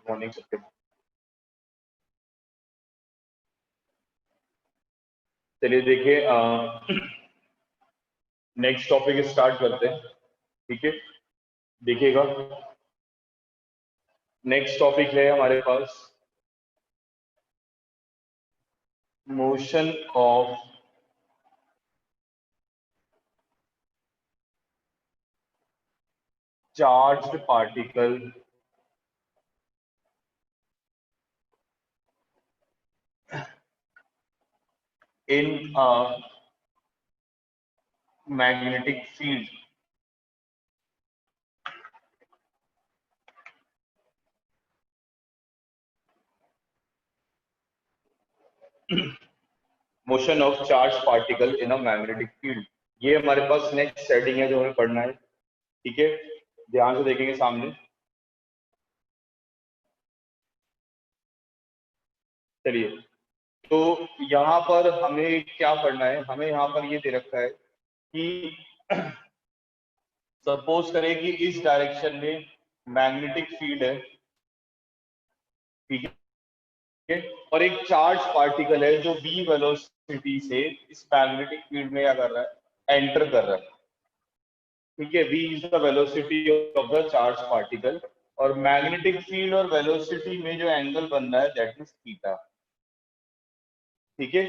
Morning सबके। चलिए देखिए, नेक्स्ट टॉपिक स्टार्ट करते हैं। ठीक है, देखिएगा नेक्स्ट टॉपिक है हमारे पास motion of charged particle in a magnetic field. Motion of charge particle in a magnetic field, ये हमारे पास नेक्स्ट हेडिंग है जो हमें पढ़ना है। ठीक है, ध्यान से देखेंगे सामने। चलिए, तो यहाँ पर हमें क्या पढ़ना है, हमें यहाँ पर ये दे रखा है कि सपोज करें कि इस डायरेक्शन में मैग्नेटिक फील्ड है, ठीक है, और एक चार्ज पार्टिकल है जो v वेलोसिटी से इस मैग्नेटिक फील्ड में क्या कर रहा है, एंटर कर रहा है। ठीक है, v is the velocity of the charge particle, और मैग्नेटिक फील्ड और वेलोसिटी में जो एंगल बन रहा है दैट इज थीटा। ठीक है,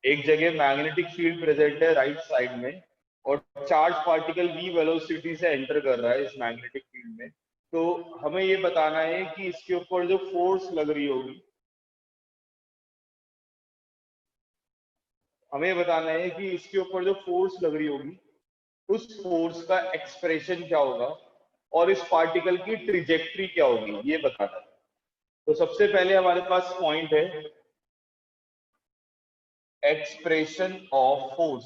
एक जगह मैग्नेटिक फील्ड प्रेजेंट है राइट साइड में, और चार्ज पार्टिकल v वेलोसिटी से एंटर कर रहा है इस मैग्नेटिक फील्ड में। तो हमें ये बताना है कि इसके ऊपर जो फोर्स लग रही होगी, हमें बताना है कि इसके ऊपर जो फोर्स लग रही होगी उस फोर्स का एक्सप्रेशन क्या होगा और इस पार्टिकल की ट्रिजेक्टरी क्या होगी, ये बताना है। तो सबसे पहले हमारे पास पॉइंट है expression of force.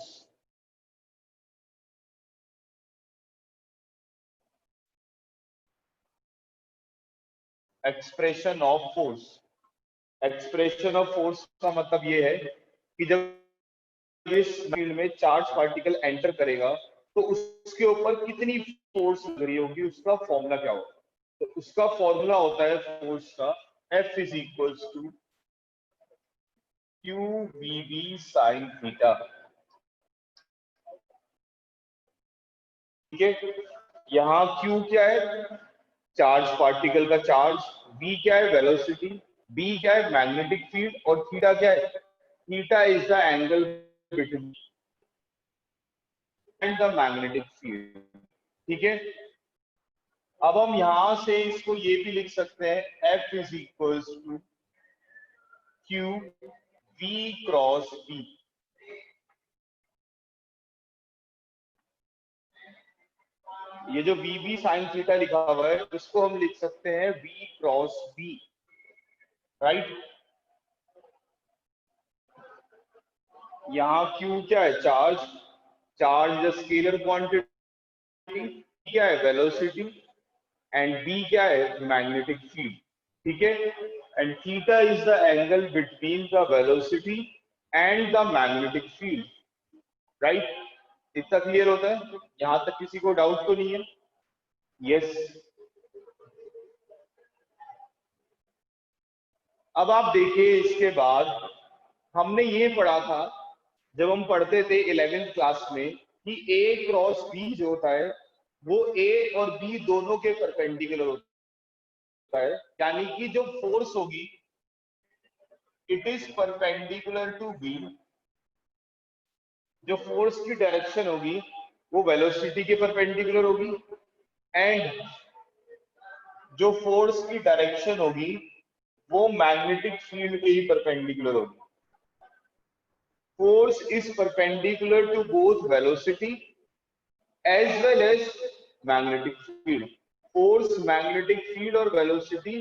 Expression of force, expression of force का मतलब ये है कि जब इस फील्ड में चार्ज पार्टिकल एंटर करेगा तो उसके ऊपर कितनी फोर्स लग रही होगी, उसका फॉर्मूला क्या होगा। तो उसका फॉर्मूला होता है फोर्स का F is equals to Q we B sine theta. ठीक है, यहाँ Q क्या है, चार्ज पार्टिकल का चार्ज, V क्या है, वेलोसिटी, B क्या है, मैग्नेटिक फील्ड, और थीटा क्या है, theta is the angle between and the magnetic field. ठीक है, अब हम यहां से इसको ये भी लिख सकते हैं F is equals to Q V cross B. ये जो वी बी साइन थीटा लिखा हुआ है उसको हम लिख सकते हैं V क्रॉस बी, राइट। यहाँ Q क्या है, charge, charge the scalar quantity, क्या है वेलोसिटी, एंड B क्या है मैग्नेटिक फील्ड। ठीक है, and theta is the angle between the velocity and the magnetic field, right. इतना क्लियर होता है, यहां तक किसी को डाउट तो नहीं है? यस। अब आप देखिए इसके बाद हमने ये पढ़ा था जब हम पढ़ते थे 11th क्लास में कि A क्रॉस B जो होता है वो A और B दोनों के परपेंडिकुलर होता है, यानी कि जो फोर्स होगी it is perpendicular to B, जो फोर्स की डायरेक्शन होगी वो वेलोसिटी के परपेंडिकुलर होगी, एंड जो फोर्स की डायरेक्शन होगी वो मैग्नेटिक फील्ड के ही परपेंडिकुलर होगी। Force is perpendicular to both velocity as well as magnetic field. Force, magnetic field और velocity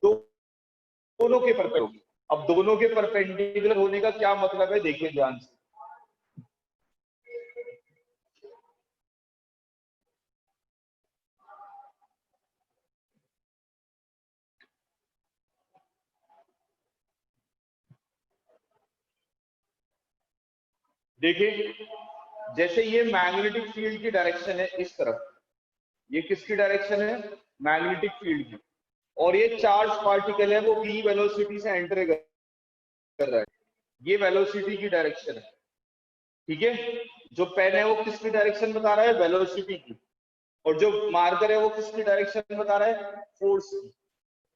दोनों के परपेंडिकुलर होगी। अब दोनों के परपेंडिकुलर होने का क्या मतलब है, देखिए ध्यान से। देखिए, जैसे ये मैग्नेटिक फील्ड की डायरेक्शन है इस तरफ, ये किसकी डायरेक्शन है, मैग्नेटिक फील्ड की। और ये चार्ज पार्टिकल है वो v वेलोसिटी से एंटर कर रहा है, ये वेलोसिटी की डायरेक्शन है। ठीक है, जो पेन है वो किसकी डायरेक्शन बता रहा है, वेलोसिटी की, और जो मार्कर है वो किसकी डायरेक्शन बता रहा है, फोर्स की।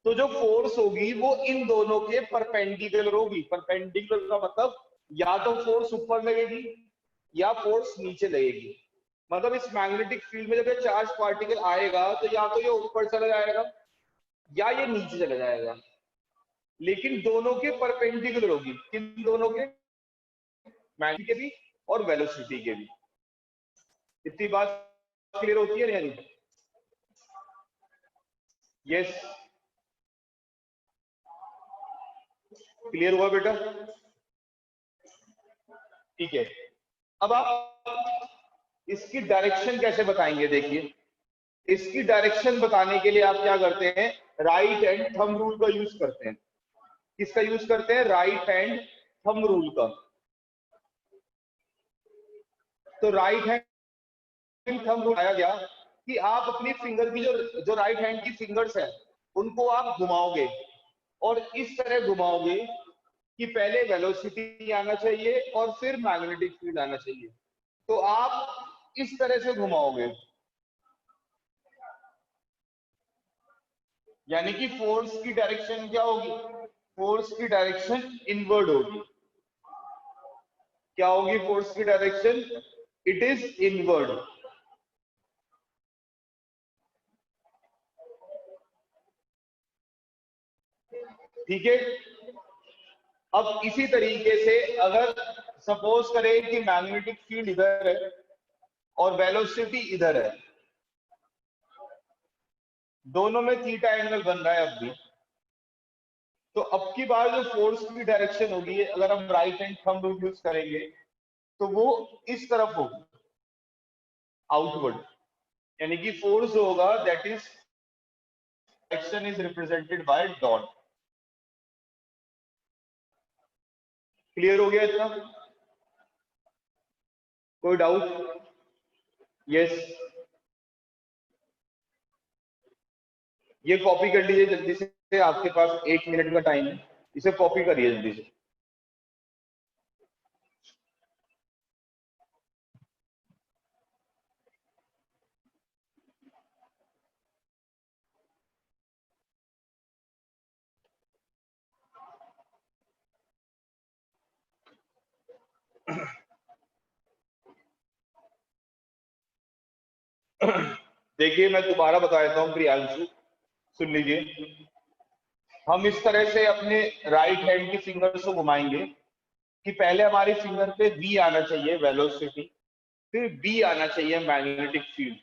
तो जो फोर्स होगी वो इन दोनों के परपेंडिकुलर होगी। परपेंडिकुलर का मतलब या तो फोर्स ऊपर लगेगी या फोर्स नीचे लगेगी। मतलब इस मैग्नेटिक फील्ड में जब ये चार्ज पार्टिकल आएगा तो या तो ये ऊपर चला जाएगा या ये नीचे चला जाएगा, लेकिन दोनों के परपेंडिकुलर होगी। किन दोनों के, मैग्नेटिक के भी और वेलोसिटी के भी। इतनी बात क्लियर होती है नहीं? यस, क्लियर हुआ बेटा? ठीक है, अब आप इसकी डायरेक्शन कैसे बताएंगे? देखिए, इसकी डायरेक्शन बताने के लिए आप क्या करते हैं, राइट हैंड थंब रूल का यूज करते हैं। किसका यूज करते हैं, राइट हैंड थंब रूल का। तो राइट हैंड थंब रूल आया गया कि आप अपनी फिंगर की जो राइट हैंड की फिंगर्स है उनको आप घुमाओगे और इस तरह घुमाओगे कि पहले वेलोसिटी आना चाहिए और फिर मैग्नेटिक फील्ड आना चाहिए। तो आप इस तरह से घुमाओगे, यानी कि फोर्स की डायरेक्शन क्या होगी, फोर्स की डायरेक्शन इनवर्ड होगी। क्या होगी फोर्स की डायरेक्शन, इट इज इनवर्ड। ठीक है, अब इसी तरीके से अगर सपोज करें कि मैग्नेटिक फील्ड इधर है और वेलोसिटी इधर है, दोनों में थीटा एंगल बन रहा है अब भी, तो अब की बार जो फोर्स की डायरेक्शन होगी अगर हम right hand thumb rule use करेंगे तो वो इस तरफ होगी, आउटवर्ड। यानी कि फोर्स जो होगा that is direction is represented by dot. Clear हो गया इतना? कोई डाउट? यस, ये कॉपी कर लीजिए जल्दी से, आपके पास 1 मिनट का टाइम है, इसे कॉपी करिए जल्दी से। देखिए मैं दोबारा बता देता हूँ प्रियांशु, सुन लीजिए। हम इस तरह से अपने राइट हैंड की फिंगर्स को घुमाएंगे कि पहले हमारी फिंगर पे V आना चाहिए वेलोसिटी, फिर B आना चाहिए मैग्नेटिक फील्ड।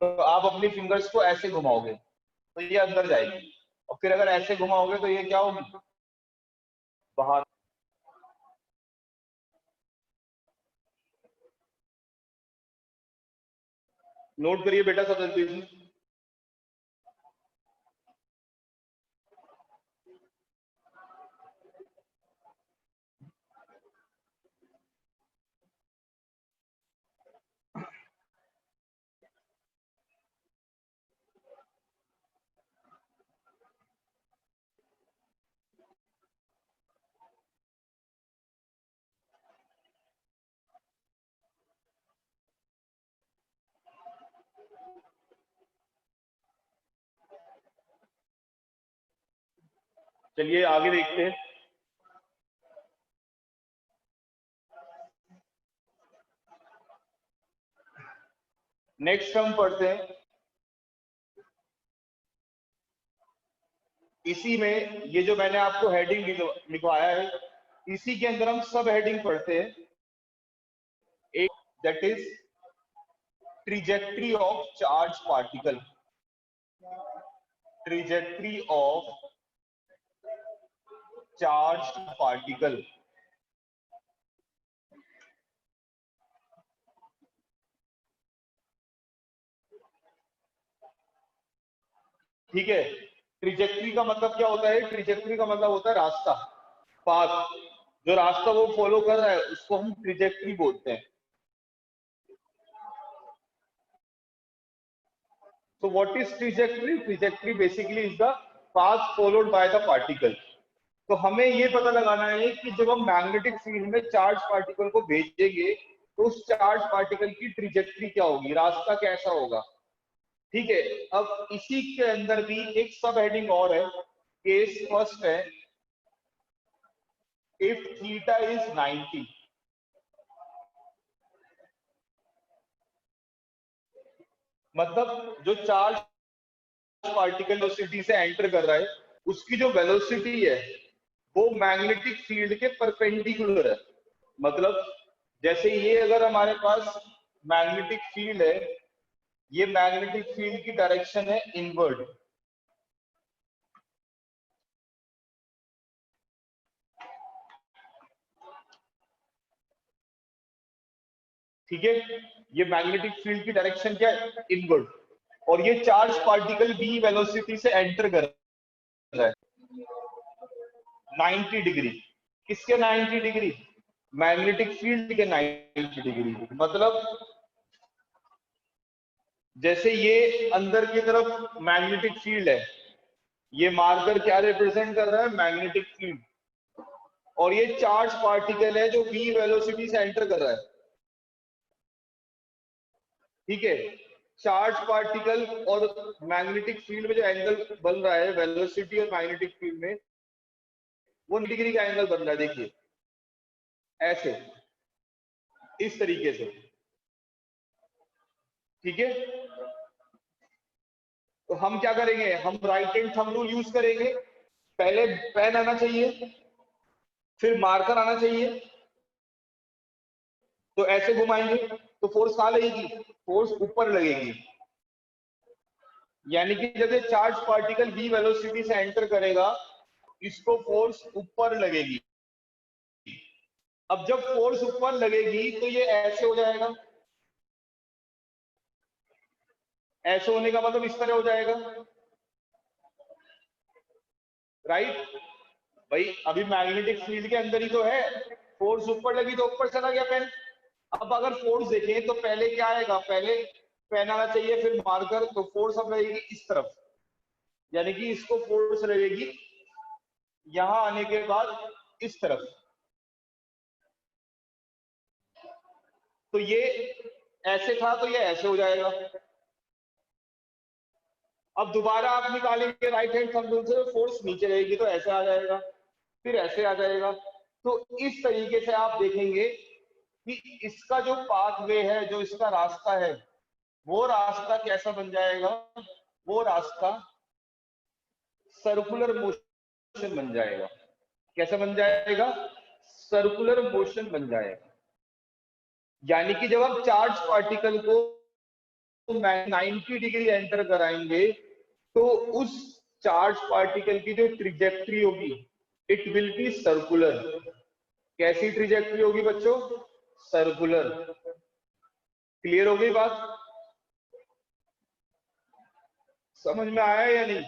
तो आप अपनी फिंगर्स को ऐसे घुमाओगे तो ये अंदर जाएगी, और फिर अगर ऐसे घुमाओगे तो ये क्या होगी, बाहर। नोट करिए बेटा सब जल्दी से। चलिए आगे देखते हैं। नेक्स्ट हम पढ़ते हैं, इसी में ये जो मैंने आपको हेडिंग लिखवाया है इसी के अंदर हम सब हेडिंग पढ़ते हैं। एक that is trajectory of charge particle, trajectory of charge particle. ठीक है, ट्रिजेक्ट्री का मतलब क्या होता है, ट्रिजेक्ट्री का मतलब होता है रास्ता, पाथ। जो रास्ता वो फॉलो कर रहा है उसको हम ट्रिजेक्ट्री बोलते हैं। So what is trajectory? Trajectory basically is the path followed by the particle. तो हमें ये पता लगाना है कि जब हम मैग्नेटिक फील्ड में चार्ज पार्टिकल को भेजेंगे तो उस चार्ज पार्टिकल की ट्रिजेक्टरी क्या होगी, रास्ता कैसा होगा। ठीक है, अब इसी के अंदर भी एक सब हेडिंग और है, केस फर्स्ट है, इफ थीटा इज 90, मतलब जो चार्ज पार्टिकल वेलोसिटी से एंटर कर रहा है उसकी जो वेलोसिटी है वो मैग्नेटिक फील्ड के परपेंडिकुलर है। मतलब जैसे ये अगर हमारे पास मैग्नेटिक फील्ड है, ये मैग्नेटिक फील्ड की डायरेक्शन है इनवर्ड, ठीक है, ये मैग्नेटिक फील्ड की डायरेक्शन क्या है, इनवर्ड, और ये चार्ज पार्टिकल v वेलोसिटी से एंटर कर रहा है 90 डिग्री। किसके 90 डिग्री, मैग्नेटिक फील्ड के 90 डिग्री। मतलब जैसे ये अंदर की तरफ मैग्नेटिक फील्ड है, ये मार्कर क्या रिप्रेजेंट कर रहा है, मैग्नेटिक फील्ड, और ये चार्ज पार्टिकल है जो v वेलोसिटी से एंटर कर रहा है। ठीक है, चार्ज पार्टिकल और मैग्नेटिक फील्ड में जो एंगल बन रहा है वेलोसिटी और मैग्नेटिक फील्ड में, वो 90 डिग्री का एंगल बन रहा है। देखिए ऐसे, इस तरीके से, ठीक है। तो हम क्या करेंगे, हम right hand thumb rule use करेंगे। पहले पेन आना चाहिए, फिर मार्कर आना चाहिए, तो ऐसे घुमाएंगे तो फोर्स कहां लगेगी, फोर्स ऊपर लगेगी। यानी कि जब ये चार्ज पार्टिकल v वेलोसिटी से एंटर करेगा इसको फोर्स ऊपर लगेगी। अब जब फोर्स ऊपर लगेगी तो ये ऐसे हो जाएगा, ऐसे होने का मतलब इस तरह हो जाएगा, राइट। भाई अभी मैग्नेटिक फील्ड के अंदर ही तो है, फोर्स ऊपर लगी तो ऊपर चला गया पेन। अब अगर फोर्स देखें तो पहले क्या आएगा, पहले पेन आना चाहिए फिर मार्कर, तो फोर्स अब लगेगी इस तरफ, यानी कि इसको फोर्स लगेगी यहां आने के बाद इस तरफ। तो ये ऐसे था तो ये ऐसे हो जाएगा। अब दोबारा आप निकालेंगे राइट हैंड थंब रूल से, फोर्स नीचे रहेगी तो ऐसे आ जाएगा, फिर ऐसे आ जाएगा। तो इस तरीके से आप देखेंगे कि इसका जो पाथवे है, जो इसका रास्ता है, वो रास्ता कैसा बन जाएगा, वो रास्ता सर्कुलर मोशन बन जाएगा। कैसा बन जाएगा, सर्कुलर मोशन बन जाएगा। यानी कि जब आप चार्ज पार्टिकल को 90 डिग्री एंटर कराएंगे तो उस चार्ज पार्टिकल की जो ट्रिजेक्टरी होगी इट विल बी सर्कुलर। कैसी ट्रिजेक्टरी होगी बच्चों, सर्कुलर। क्लियर हो गई बात, समझ में आया या नहीं।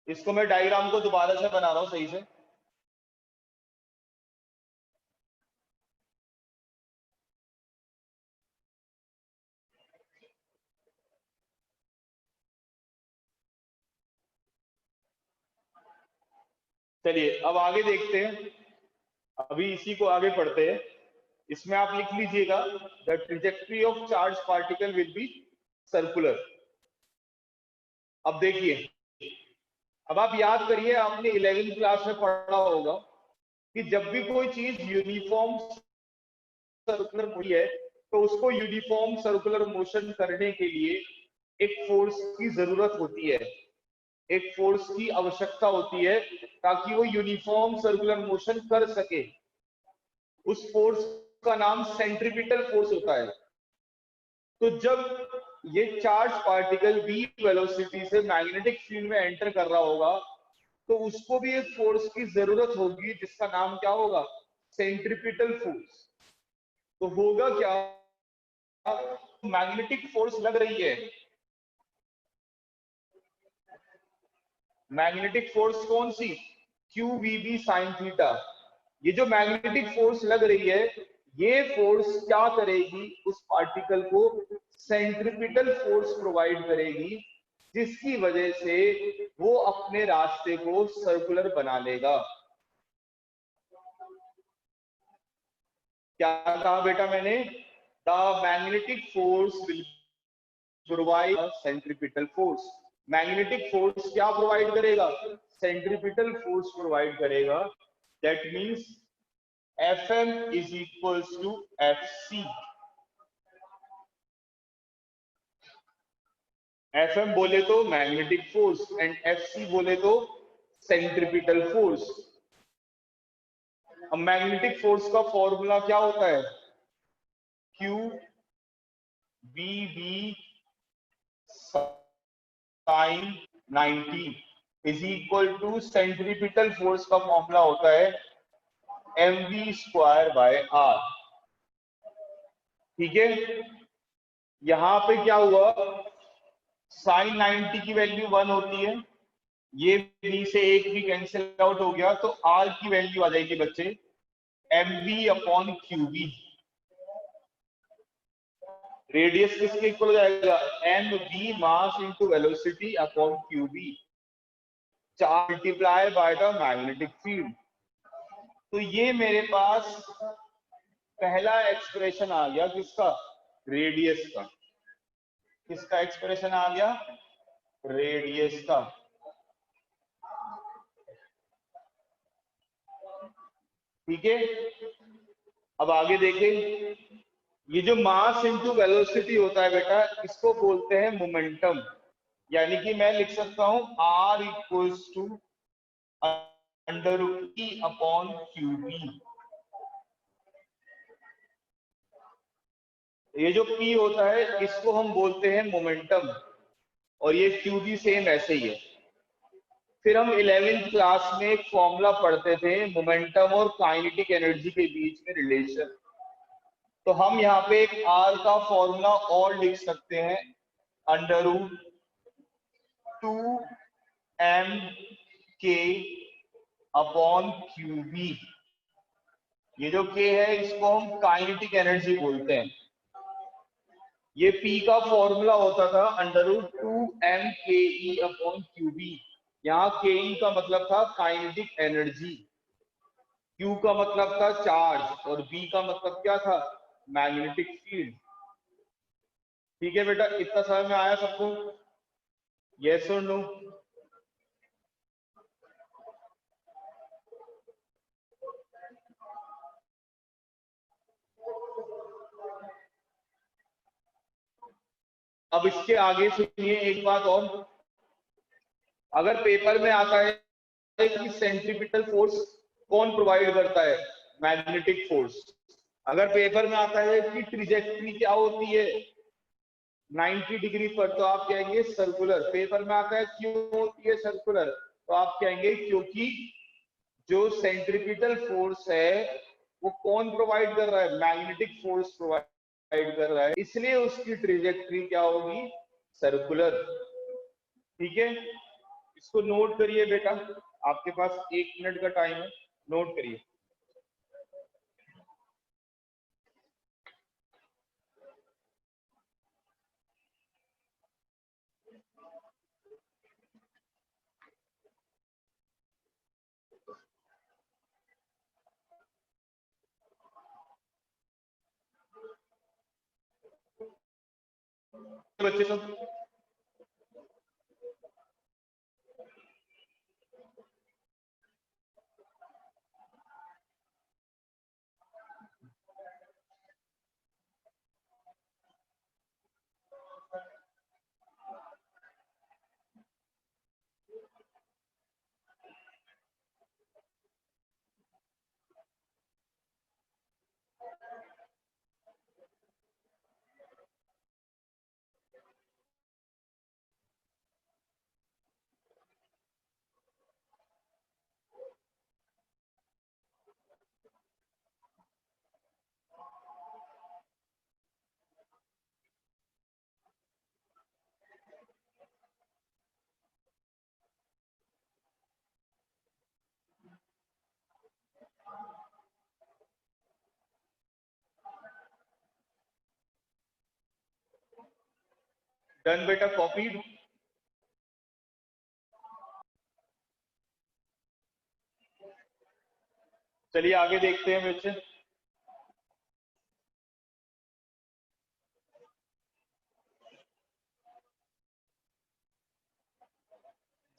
इसको मैं डायग्राम को दोबारा से बना रहा हूं सही से। चलिए अब आगे देखते हैं, अभी इसी को आगे पढ़ते हैं। इसमें आप लिख लीजिएगा the trajectory of charge particle will be circular. अब देखिए, अब आप याद करिए, आपने 11th क्लास में पढ़ा होगा कि जब भी कोई चीज यूनिफॉर्म सर्कुलर मोशन है तो उसको यूनिफॉर्म सर्कुलर मोशन करने के लिए एक फोर्स की जरूरत होती है, एक फोर्स की आवश्यकता होती है ताकि वो यूनिफॉर्म सर्कुलर मोशन कर सके। उस फोर्स का नाम सेंट्रीपिटल फोर्स होता है। तो जब ये चार्ज पार्टिकल v वेलोसिटी से मैग्नेटिक फील्ड में एंटर कर रहा होगा तो उसको भी एक फोर्स की जरूरत होगी जिसका नाम क्या होगा, सेंट्रीपिटल फोर्स। तो होगा क्या, मैग्नेटिक फोर्स लग रही है, मैग्नेटिक फोर्स कौन सी, q we B sine theta. ये जो मैग्नेटिक फोर्स लग रही है ये फोर्स क्या करेगी, उस पार्टिकल को सेंट्रिपिटल फोर्स प्रोवाइड करेगी, जिसकी वजह से वो अपने रास्ते को सर्कुलर बना लेगा। क्या कहा बेटा मैंने? The magnetic force will provide centripetal force. Magnetic force क्या प्रोवाइड करेगा? सेंट्रिपिटल फोर्स प्रोवाइड करेगा। That means Fm is equals to Fc। Fm बोले तो मैग्नेटिक फोर्स एंड Fc बोले तो सेंट्रिपिटल फोर्स। अब मैग्नेटिक फोर्स का फॉर्मूला क्या होता है? Q V sin 90 is equal to centripetal force का फॉर्मूला होता है mv²/r। ठीक है, यहां पे क्या हुआ, साइन 90 की वैल्यू 1 होती है, ये v से एक भी कैंसिल आउट हो गया, तो r की वैल्यू आ जाएगी बच्चे mv/qb। रेडियस किसके इक्वल हो जाएगा? mv mass into velocity upon qb, charge multiply by the magnetic field. तो ये मेरे पास पहला एक्सप्रेशन आ गया, किसका? रेडियस का। किसका एक्सप्रेशन आ गया? रेडियस का। ठीक है, अब आगे देखें। ये जो मास इनटू वेलोसिटी होता है बेटा, इसको बोलते हैं मोमेंटम। यानी कि मैं लिख सकता हूं r इक्वल्स टू √e/qb। ये जो p होता है इसको हम बोलते हैं मोमेंटम, और ये qb सेम ऐसे ही है। फिर हम 11th क्लास में एक फॉर्मूला पढ़ते थे मोमेंटम और काइनेटिक एनर्जी के बीच में रिलेशन। तो हम यहाँ पे एक r का फॉर्मूला और लिख सकते हैं, √2mk/qb। ये जो k है इसको हम काइनेटिक एनर्जी बोलते हैं। ये p का फॉर्मूला होता था √2mke/qb। यहाँ ke का मतलब था काइनेटिक एनर्जी, q का मतलब था चार्ज, और b का मतलब क्या था? Magnetic field. ठीक है बेटा, इतना समझ में आया सबको? यस और नो? अब इसके आगे सुनिए एक बात और। अगर पेपर में आता है कि सेंट्रीपिटल फोर्स कौन प्रोवाइड करता है? Magnetic force. अगर पेपर में आता है कि ट्रिजेक्टरी क्या होती है 90 डिग्री पर, तो आप कहेंगे सर्कुलर। पेपर में आता है क्यों होती है सर्कुलर, तो आप कहेंगे क्योंकि जो सेंट्रीपिटल फोर्स है वो कौन प्रोवाइड कर रहा है? मैग्नेटिक फोर्स प्रोवाइड कर रहा है, इसलिए उसकी ट्रिजेक्टरी क्या होगी? सर्कुलर। ठीक है, इसको नोट करिए बेटा, आपके पास 1 मिनट का टाइम है, नोट करिए। बच्चे सब डन बेटा, कॉपीड। चलिए आगे देखते हैं बच्चे।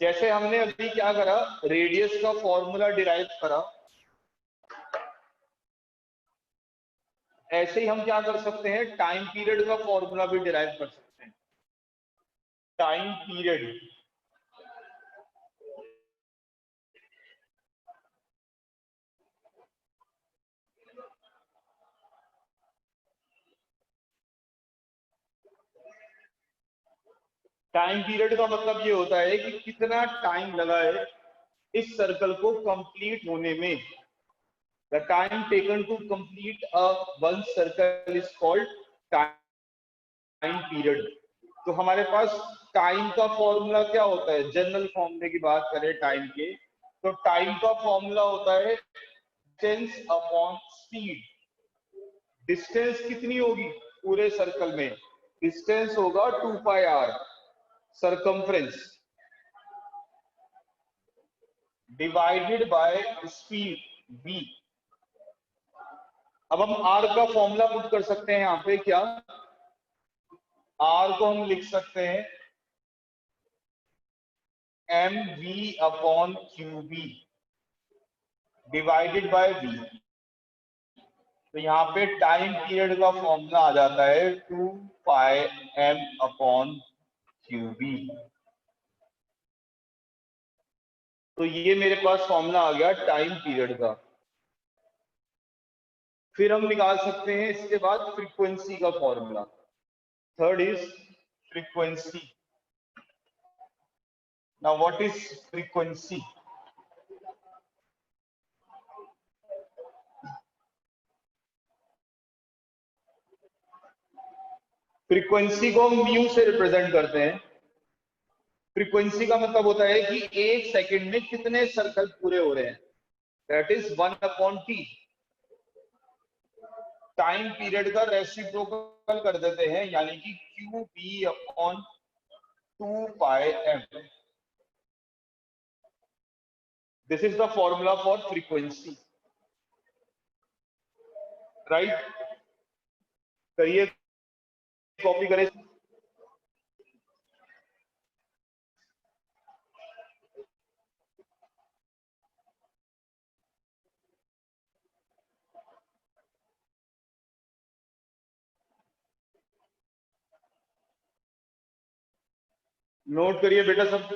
जैसे हमने अभी क्या करा, रेडियस का फॉर्मूला डिराइव करा, ऐसे ही हम क्या कर सकते हैं, टाइम पीरियड का फॉर्मूला भी डिराइव कर सकते हैं। टाइम पीरियड, टाइम पीरियड का मतलब ये होता है कि कितना टाइम लगा है इस सर्कल को कंप्लीट होने में। The time taken to complete a one circle is called time period. तो हमारे पास टाइम का फॉर्मूला क्या होता है, जनरल फॉर्मूले की बात करें टाइम के, तो टाइम का फॉर्मूला होता है डिस्टेंस अपॉन स्पीड। डिस्टेंस कितनी होगी पूरे सर्कल में, डिस्टेंस होगा 2πr, circumference, divided by speed v। अब हम r का फॉर्मूला पुट कर सकते हैं यहाँ पे, क्या r को हम लिख सकते हैं mv upon qb divided by v। तो यहाँ पे टाइम पीरियड का फॉर्मूला आ जाता है 2πm अपॉन qb। तो ये मेरे पास फॉर्मूला आ गया टाइम पीरियड का। फिर हम निकाल सकते हैं इसके बाद फ्रीक्वेंसी का formula. Third is frequency. Now what is frequency? Frequency को हम म्यू से रिप्रेजेंट करते हैं। फ्रीक्वेंसी का मतलब होता है कि एक सेकंड में कितने सर्कल पूरे हो रहे हैं, that is 1/t। Time period का रेसिप्रोकल कर देते हैं, यानी कि qb upon 2πm। This is the formula for frequency, right? करिए, कॉपी करें। नोट करिए बेटा सब।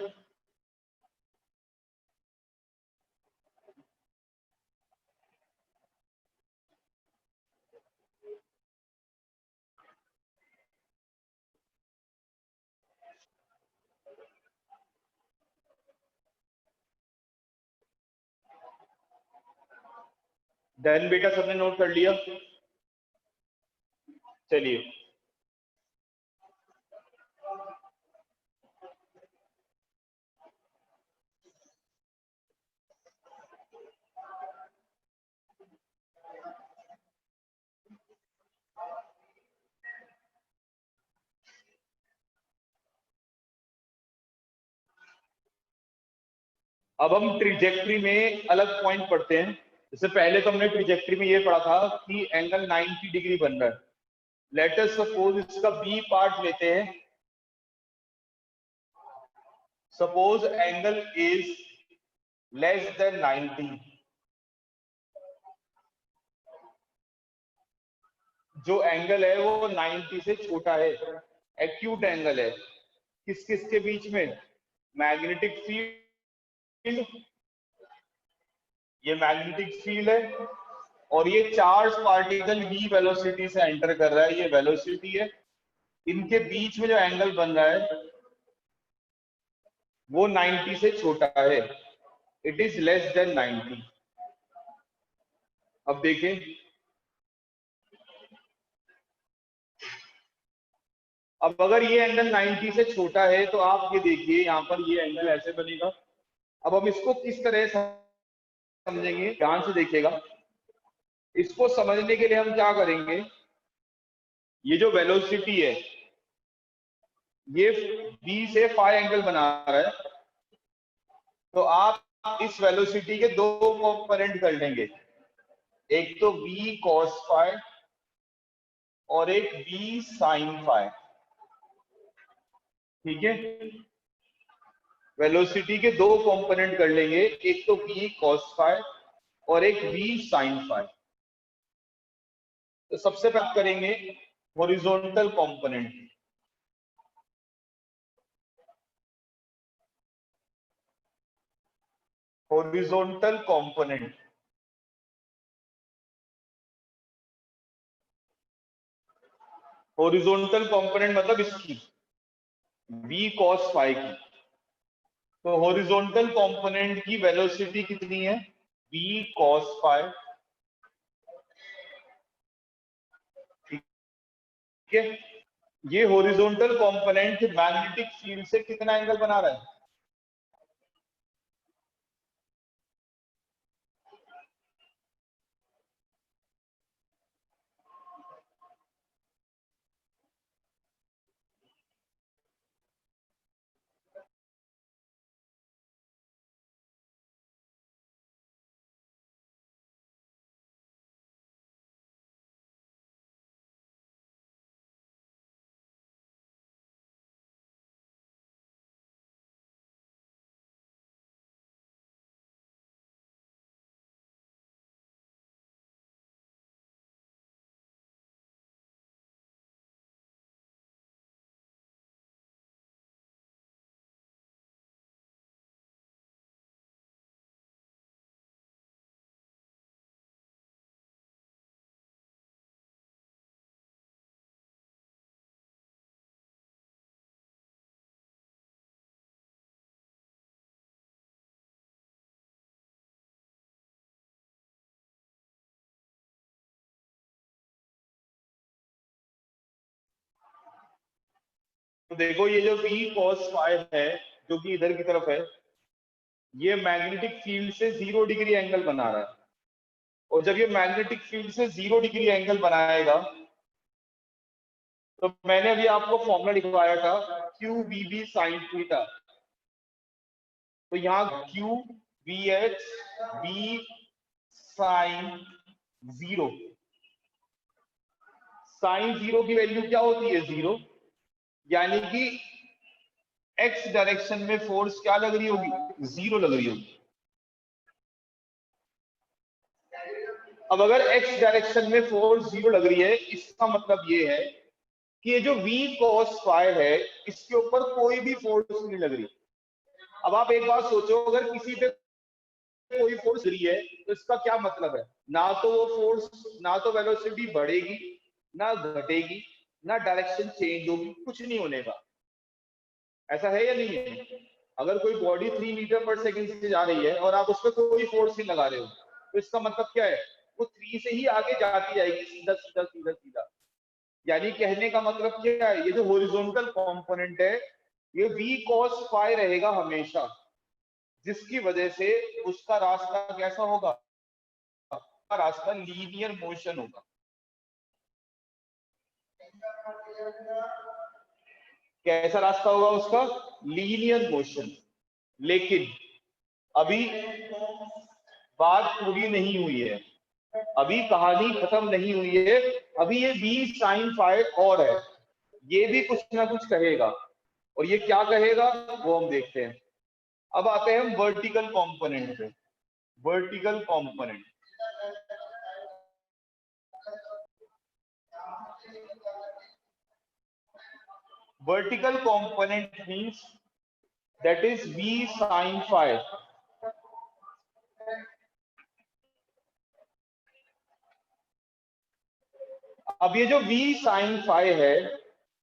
डन बेटा, सबने नोट कर लिया? चलिए, अब हम ट्रिजेक्ट्री में अलग पॉइंट पढ़ते हैं। जैसे पहले तो हमने ट्रिजेक्ट्री में ये पढ़ा था कि एंगल 90 डिग्री बन रहा है। लेट अस सपोज इसका बी पार्ट लेते हैं। Suppose angle is less than 90। जो एंगल है वो 90 से छोटा है, एक्यूट एंगल है। किस किस के बीच में? मैग्नेटिक फील्ड, ये मैग्नेटिक फील्ड है, और ये चार्ज पार्टिकल v वेलोसिटी से एंटर कर रहा है, ये वेलोसिटी है। इनके बीच में जो एंगल बन रहा है वो 90 से छोटा है, इट इज लेस देन 90। अब देखें, अब अगर ये एंगल 90 से छोटा है तो आप ये देखिए यहाँ पर ये एंगल ऐसे बनेगा। अब हम इसको किस तरह समझेंगे, ध्यान से देखिएगा। इसको समझने के लिए हम क्या करेंगे, ये जो वेलोसिटी है ये बी से फाई एंगल बना रहा है, तो आप इस वेलोसिटी के दो कंपोनेंट कर लेंगे, एक तो v cos फाई और एक v sin फाई। ठीक है, वेलोसिटी के दो कंपोनेंट कर लेंगे, एक तो v cos फाई और एक v sin फाई। तो सबसे पहले करेंगे horizontal component. Horizontal component, horizontal component मतलब इसकी v cos फाई की। तो हॉरिजॉन्टल कंपोनेंट की वेलोसिटी कितनी है, v cos फाई। ठीक है, ये हॉरिजॉन्टल कंपोनेंट मैग्नेटिक फील्ड से कितना एंगल बना रहा है, तो देखो ये जो v cos फाई है जो कि इधर की तरफ है, ये मैग्नेटिक फील्ड से 0 डिग्री एंगल बना रहा है। और जब ये मैग्नेटिक फील्ड से 0 डिग्री एंगल बनाएगा, तो मैंने अभी आपको फॉर्मूला लिखवाया था Q we B sine theta. तो यहाँ Q V H B sine 0, sine 0 की वैल्यू क्या होती है, 0। यानी कि एक्स डायरेक्शन में फोर्स क्या लग रही होगी, 0 लग रही होगी। अब अगर एक्स डायरेक्शन में फोर्स 0 लग रही है, इसका मतलब ये है कि ये जो v cos फाई है, इसके ऊपर कोई भी फोर्स नहीं लग रही। अब आप एक बात सोचो, अगर किसी पे कोई फोर्स रही है तो इसका क्या मतलब है, ना तो वो फोर्स, ना तो वेलोसिटी बढ़ेगी ना घटेगी, ना डायरेक्शन चेंज होगी, कुछ नहीं होने का। ऐसा है या नहीं है? अगर कोई बॉडी 3 मीटर पर सेकंड से जा रही है और आप उस पर कोई फोर्स नहीं लगा रहे हो, तो इसका मतलब क्या है, वो 3 से ही आगे जाती जाएगी, सीधा सीधा सीधा सीधा। यानी कहने का मतलब क्या है, ये जो हॉरिजॉन्टल कंपोनेंट है, ये v cos फाई रहेगा हमेशा, जिसकी वजह से उसका रास्ता कैसा होगा, उसका रास्ता लीनियर मोशन होगा। कैसा रास्ता होगा उसका, लीनियर मोशन। लेकिन अभी बात पूरी नहीं हुई है, अभी कहानी खत्म नहीं हुई है। अभी ये v sin फाई और है, ये भी कुछ ना कुछ कहेगा, और ये क्या कहेगा वो हम देखते हैं। अब आते हैं हम वर्टिकल कंपोनेंट पे। Vertical component, vertical component means that is v sin phi. अब ये जो v sin फाई है,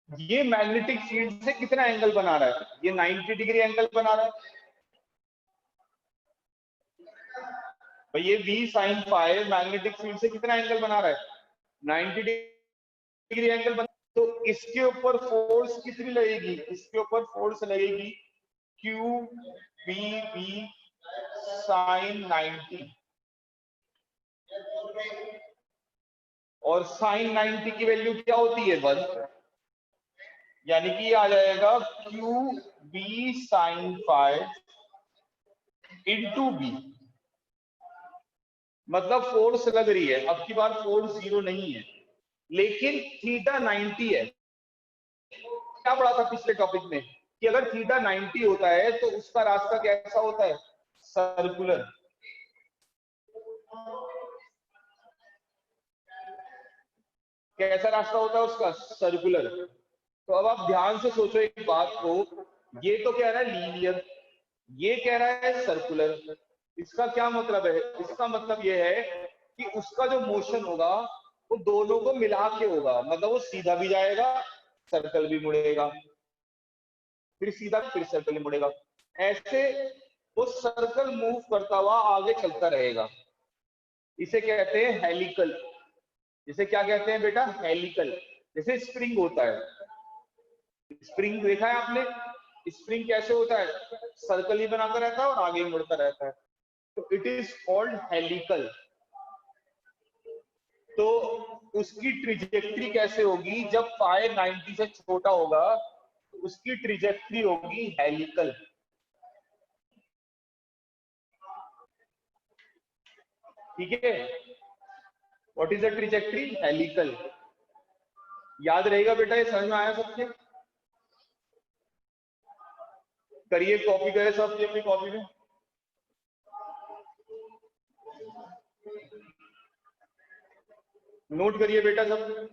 ये मैग्नेटिक फील्ड से कितना एंगल बना रहा है, ये 90 डिग्री एंगल बना रहा है। भाई ये v sin phi magnetic field से कितना एंगल बना रहा है, 90 डिग्री एंगल बना। तो इसके ऊपर फोर्स कितनी लगेगी, इसके ऊपर फोर्स लगेगी क्यू बी बी साइन 90। और साइन 90 की वैल्यू क्या होती है, 1। यानी कि ये आ जाएगा Q B sine phi into B, मतलब फोर्स लग रही है, अब की बार फोर्स 0 नहीं है लेकिन थीटा 90 है। क्या पढ़ा था पिछले टॉपिक में कि अगर थीटा 90 होता है तो उसका रास्ता कैसा होता है, सर्कुलर। कैसा रास्ता होता है उसका, सर्कुलर। तो अब आप ध्यान से सोचो एक बात को, ये तो कह रहा है लीनियर, ये कह रहा है सर्कुलर। इसका क्या मतलब है, इसका मतलब ये है कि उसका जो मोशन होगा वो दोनों को मिला के होगा, मतलब वो सीधा भी जाएगा, सर्कल भी मुड़ेगा, फिर सीधा फिर सर्कल भी मुड़ेगा, ऐसे वो सर्कल मूव करता हुआ आगे चलता रहेगा। इसे कहते हैं हेलिकल। इसे क्या कहते हैं बेटा, हेलिकल। जैसे स्प्रिंग होता है, स्प्रिंग देखा है आपने, स्प्रिंग कैसे होता है, सर्कल ही बनाता रहता है और आगे मुड़ता रहता है, तो इट इज कॉल्ड हेलिकल। तो उसकी ट्रिजेक्ट्री कैसे होगी, जब फाई 90 से छोटा होगा तो उसकी ट्रिजेक्ट्री होगी हेलिकल। ठीक है, what is the trajectory, helical. याद रहेगा बेटा, ये समझ में आया सबके, करिए कॉपी करें सब अपनी कॉपी में। नोट करिए बेटा सब।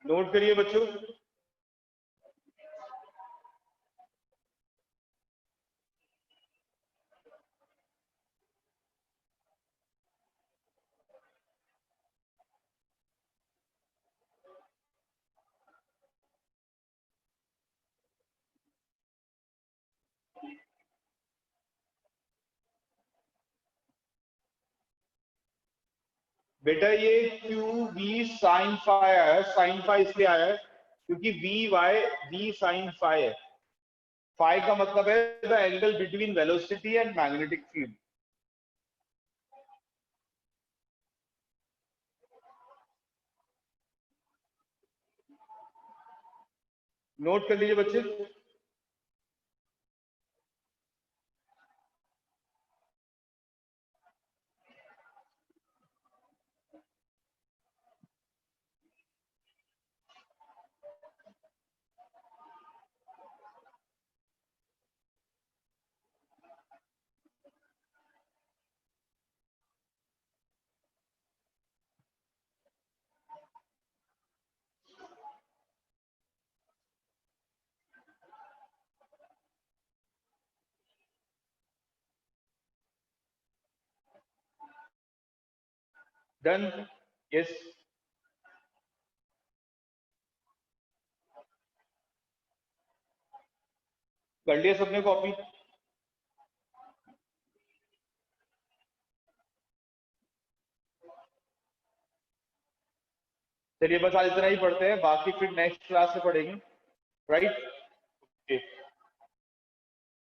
नोट करिए बच्चों। बेटा ये क्यू वी साइन फाई आया है, साइन फाई इसलिए आया है क्योंकि V Y V sine phi है। फाई का मतलब है the angle between velocity and magnetic field. Note कर लीजिए बच्चे। Done, yes. कर लिया सबने कॉपी। चलिए बस आज इतना ही पढ़ते हैं, बाकी फिर नेक्स्ट क्लास से पढ़ेंगे, राइट। ओके।